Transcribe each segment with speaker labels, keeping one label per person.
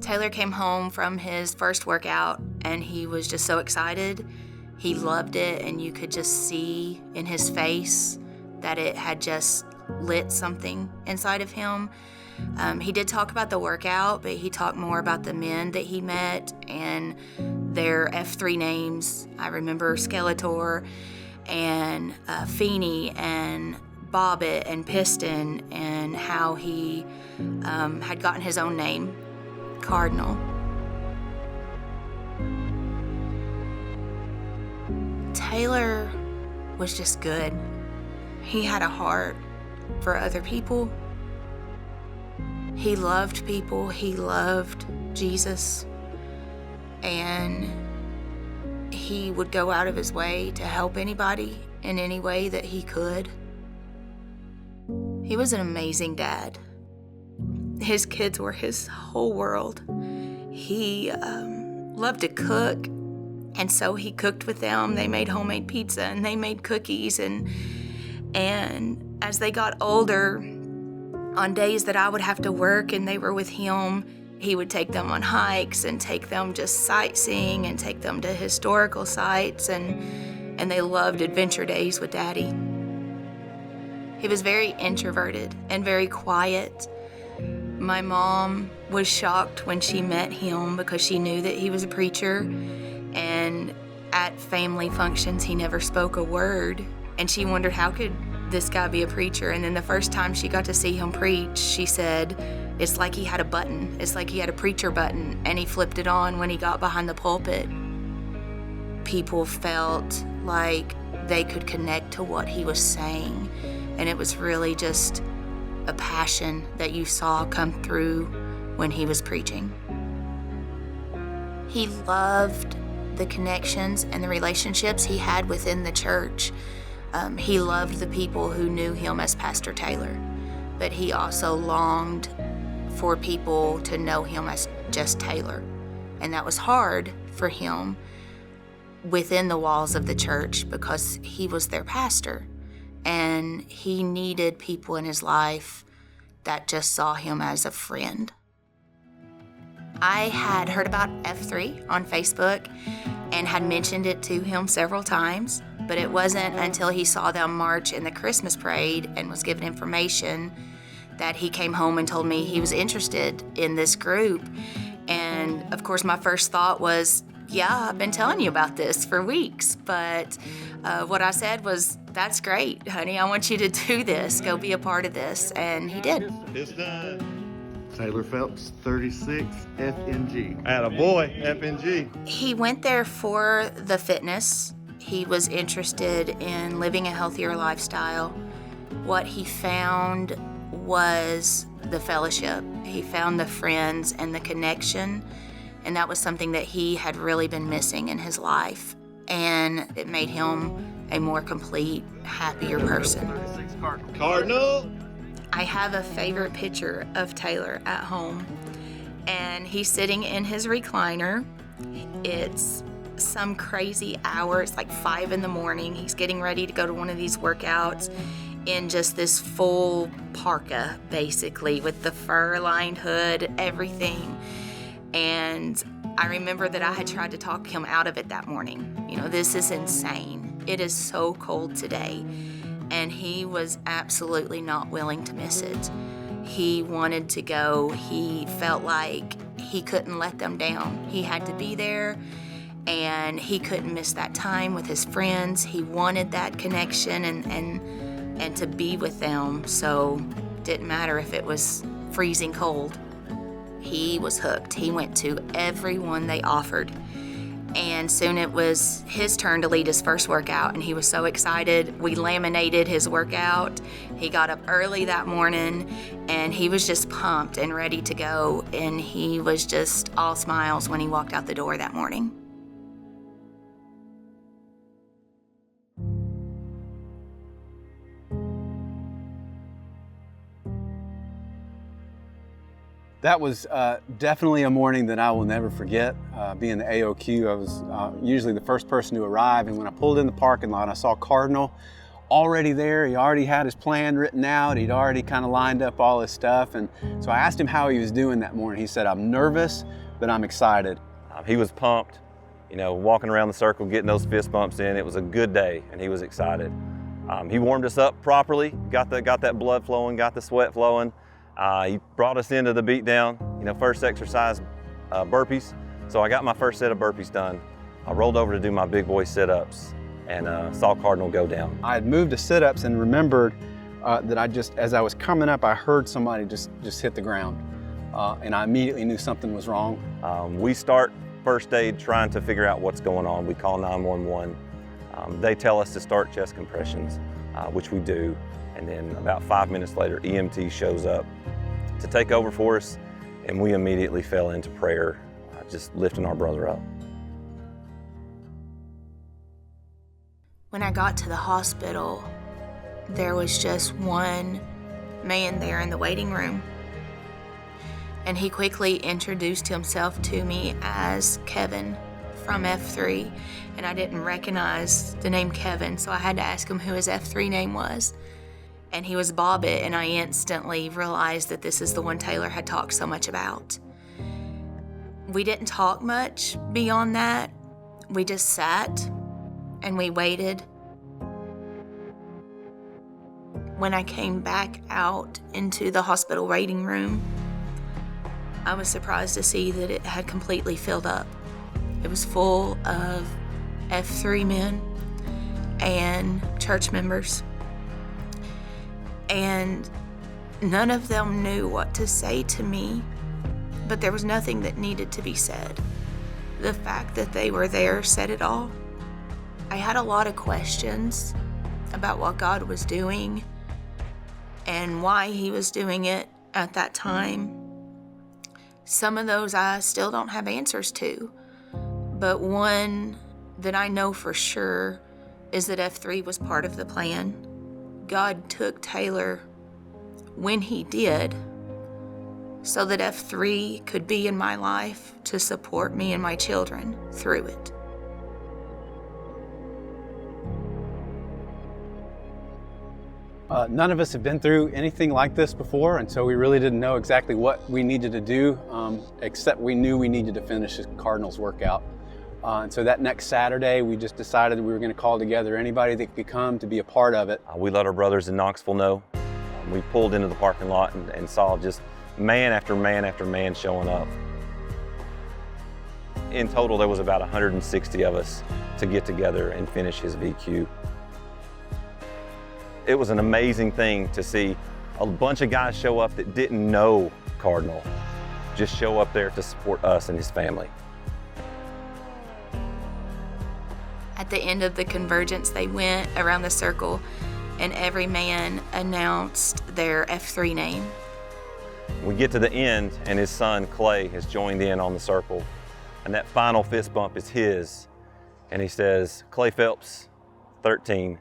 Speaker 1: Taylor came home from his first workout and he was just so excited. He loved it, and you could just see in his face that it had just lit something inside of him. He did talk about the workout, but he talked more about the men that he met and their F3 names. I remember Skeletor and Feeney and Bobbit and Piston, and how he had gotten his own name, Cardinal. Taylor was just good. He had a heart for other people. He loved people. He loved Jesus. And he would go out of his way to help anybody in any way that he could. He was an amazing dad. His kids were his whole world. He loved to cook, and so he cooked with them. They made homemade pizza and they made cookies, and as they got older, on days that I would have to work and they were with him, he would take them on hikes and take them just sightseeing and take them to historical sites, and they loved adventure days with Daddy. He was very introverted and very quiet. My mom was shocked when she met him because she knew that he was a preacher, and at family functions he never spoke a word, and she wondered, how could this guy be a preacher? And then the first time she got to see him preach, she said, it's like he had a button. It's like he had a preacher button, and he flipped it on when he got behind the pulpit. People felt like they could connect to what he was saying, and it was really just a passion that you saw come through when he was preaching. He loved the connections and the relationships he had within the church. He loved the people who knew him as Pastor Taylor, but he also longed for people to know him as just Taylor. And that was hard for him within the walls of the church because he was their pastor, and he needed people in his life that just saw him as a friend. I had heard about F3 on Facebook and had mentioned it to him several times, but it wasn't until he saw them march in the Christmas parade and was given information that he came home and told me he was interested in this group. And of course, my first thought was, yeah, I've been telling you about this for weeks. But what I said was, that's great, honey. I want you to do this. Go be a part of this. And he did.
Speaker 2: It's done.
Speaker 3: Taylor Phelps, 36, FNG.
Speaker 2: Attaboy, FNG.
Speaker 1: He went there for the fitness. He was interested in living a healthier lifestyle. What he found was the fellowship. He found the friends and the connection, and that was something that he had really been missing in his life. And it made him a more complete, happier person.
Speaker 2: Cardinal.
Speaker 1: I have a favorite picture of Taylor at home, and he's sitting in his recliner. It's some crazy hour. It's like 5 a.m. He's getting ready to go to one of these workouts in just this full parka, basically, with the fur-lined hood, everything. And I remember that I had tried to talk him out of it that morning. You know, this is insane. It is so cold today. And he was absolutely not willing to miss it. He wanted to go. He felt like he couldn't let them down. He had to be there, and he couldn't miss that time with his friends. He wanted that connection and to be with them, so it didn't matter if it was freezing cold. He was hooked. He went to everyone they offered. And soon it was his turn to lead his first workout, and he was so excited. We laminated his workout. He got up early that morning, and he was just pumped and ready to go, and he was just all smiles when he walked out the door that morning.
Speaker 4: That was definitely a morning that I will never forget. Being the AOQ, I was usually the first person to arrive, and when I pulled in the parking lot, I saw Cardinal already there. He already had his plan written out. He'd already kind of lined up all his stuff. And so I asked him how he was doing that morning. He said, I'm nervous, but I'm excited.
Speaker 5: He was pumped, you know, walking around the circle, getting those fist bumps in. It was a good day, and he was excited. He warmed us up properly, got that blood flowing, got the sweat flowing. He brought us into the beat down, you know, first exercise, burpees. So I got my first set of burpees done. I rolled over to do my big boy sit-ups and saw Cardinal go down.
Speaker 4: I had moved to sit-ups and remembered that as I was coming up, I heard somebody just hit the ground. And I immediately knew something was wrong.
Speaker 5: We start first aid trying to figure out what's going on. We call 911. They tell us to start chest compressions, which we do. And then about 5 minutes later, EMT shows up to take over for us. And we immediately fell into prayer, just lifting our brother up.
Speaker 1: When I got to the hospital, there was just one man there in the waiting room. And he quickly introduced himself to me as Kevin from F3. And I didn't recognize the name Kevin, so I had to ask him who his F3 name was. And he was Bobbitt, and I instantly realized that this is the one Taylor had talked so much about. We didn't talk much beyond that. We just sat and we waited. When I came back out into the hospital waiting room, I was surprised to see that it had completely filled up. It was full of F3 men and church members. And none of them knew what to say to me, but there was nothing that needed to be said. The fact that they were there said it all. I had a lot of questions about what God was doing and why he was doing it at that time. Some of those I still don't have answers to, but one that I know for sure is that F3 was part of the plan. God took Taylor when he did so that F3 could be in my life to support me and my children through it.
Speaker 4: None of us have been through anything like this before, and so we really didn't know exactly what we needed to do, except we knew we needed to finish the Cardinals workout. And so that next Saturday, we just decided we were going to call together anybody that could come to be a part of it.
Speaker 5: We let our brothers in Knoxville know. We pulled into the parking lot and saw just man after man after man showing up. In total, there was about 160 of us to get together and finish his VQ. It was an amazing thing to see a bunch of guys show up that didn't know Cardinal, just show up there to support us and his family.
Speaker 1: At the end of the Convergence, they went around the circle and every man announced their F3 name.
Speaker 5: We get to the end and his son, Clay, has joined in on the circle. And that final fist bump is his. And he says, Clay Phelps, 13,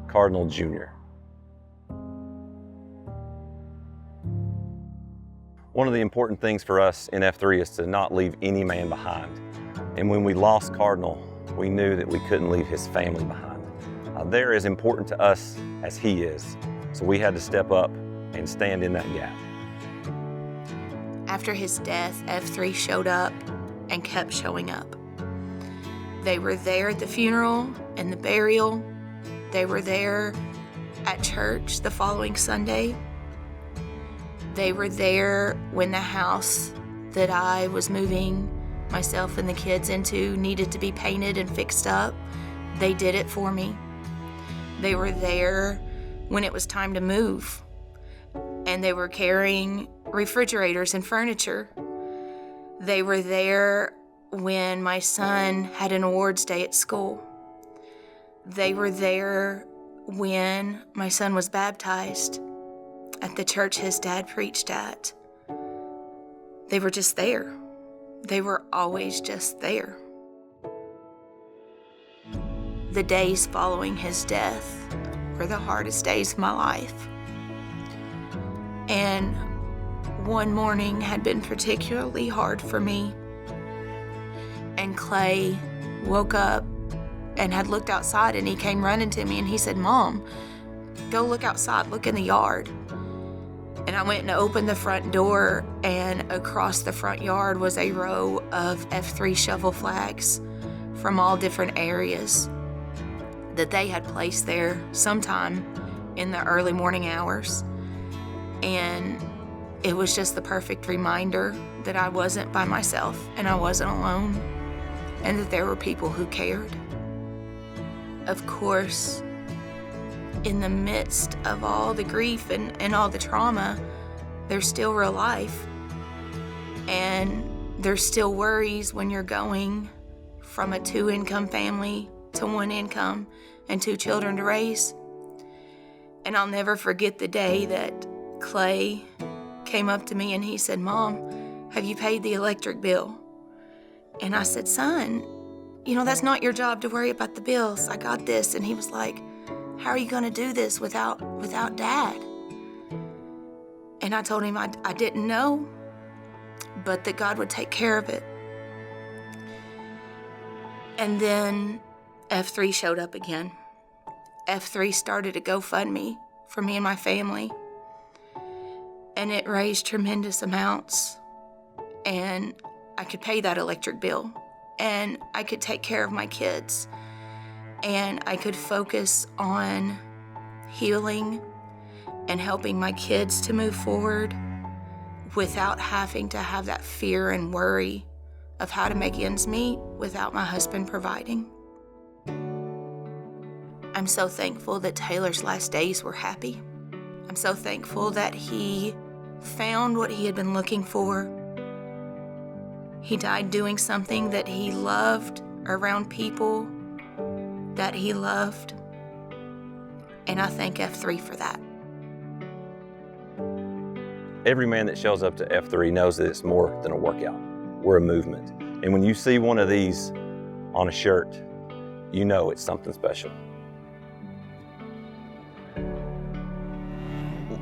Speaker 5: Cardinal Jr. One of the important things for us in F3 is to not leave any man behind. And when we lost Cardinal, we knew that we couldn't leave his family behind. They're as important to us as he is. So we had to step up and stand in that gap.
Speaker 1: After his death, F3 showed up and kept showing up. They were there at the funeral and the burial. They were there at church the following Sunday. They were there when the house that I was moving myself and the kids into needed to be painted and fixed up. They did it for me. They were there when it was time to move, and they were carrying refrigerators and furniture. They were there when my son had an awards day at school. They were there when my son was baptized at the church his dad preached at. They were just there. They were always just there. The days following his death were the hardest days of my life. And one morning had been particularly hard for me. And Clay woke up and had looked outside, and he came running to me and he said, "Mom, go look outside, look in the yard." And I went and opened the front door, and across the front yard was a row of F3 shovel flags from all different areas that they had placed there sometime in the early morning hours. And it was just the perfect reminder that I wasn't by myself and I wasn't alone, and that there were people who cared. Of course, in the midst of all the grief and all the trauma, there's still real life. And there's still worries when you're going from a 2-income family to 1 income and 2 children to raise. And I'll never forget the day that Clay came up to me and he said, "Mom, have you paid the electric bill?" And I said, "Son, that's not your job to worry about the bills. I got this." And he was like, "How are you going to do this without Dad?" And I told him I didn't know, but that God would take care of it. And then F3 showed up again. F3 started a GoFundMe for me and my family, and it raised tremendous amounts, and I could pay that electric bill, and I could take care of my kids, and I could focus on healing and helping my kids to move forward without having to have that fear and worry of how to make ends meet without my husband providing. I'm so thankful that Taylor's last days were happy. I'm so thankful that he found what he had been looking for. He died doing something that he loved, around people that he loved. And I thank F3 for that.
Speaker 5: Every man that shows up to F3 knows that it's more than a workout. We're a movement. And when you see one of these on a shirt, you know it's something special.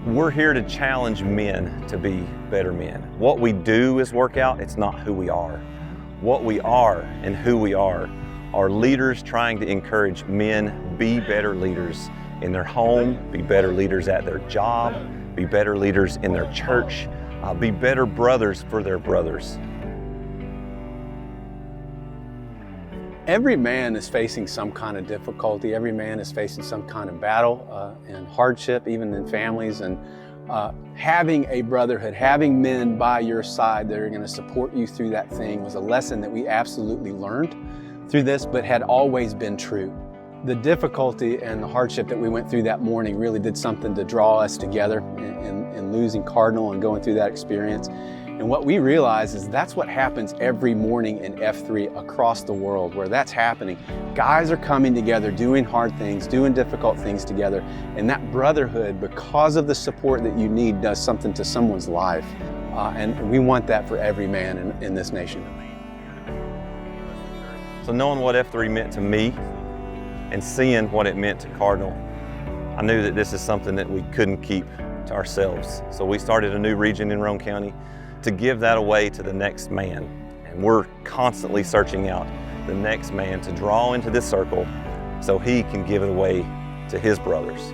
Speaker 5: We're here to challenge men to be better men. What we do is workout, it's not who we are. What we are and who we are leaders trying to encourage men be better leaders in their home, be better leaders at their job, be better leaders in their church, be better brothers for their brothers.
Speaker 4: Every man is facing some kind of difficulty. Every man is facing some kind of battle and hardship, even in families. And having a brotherhood, having men by your side that are going to support you through that thing was a lesson that we absolutely learned through this, but had always been true. The difficulty and the hardship that we went through that morning really did something to draw us together in losing Cardinal and going through that experience. And what we realize is that's what happens every morning in F3 across the world, where that's happening. Guys are coming together, doing hard things, doing difficult things together. And that brotherhood, because of the support that you need, does something to someone's life. And we want that for every man in this nation.
Speaker 5: So knowing what F3 meant to me and seeing what it meant to Cardinal, I knew that this is something that we couldn't keep to ourselves. So we started a new region in Roane County to give that away to the next man. And we're constantly searching out the next man to draw into this circle so he can give it away to his brothers.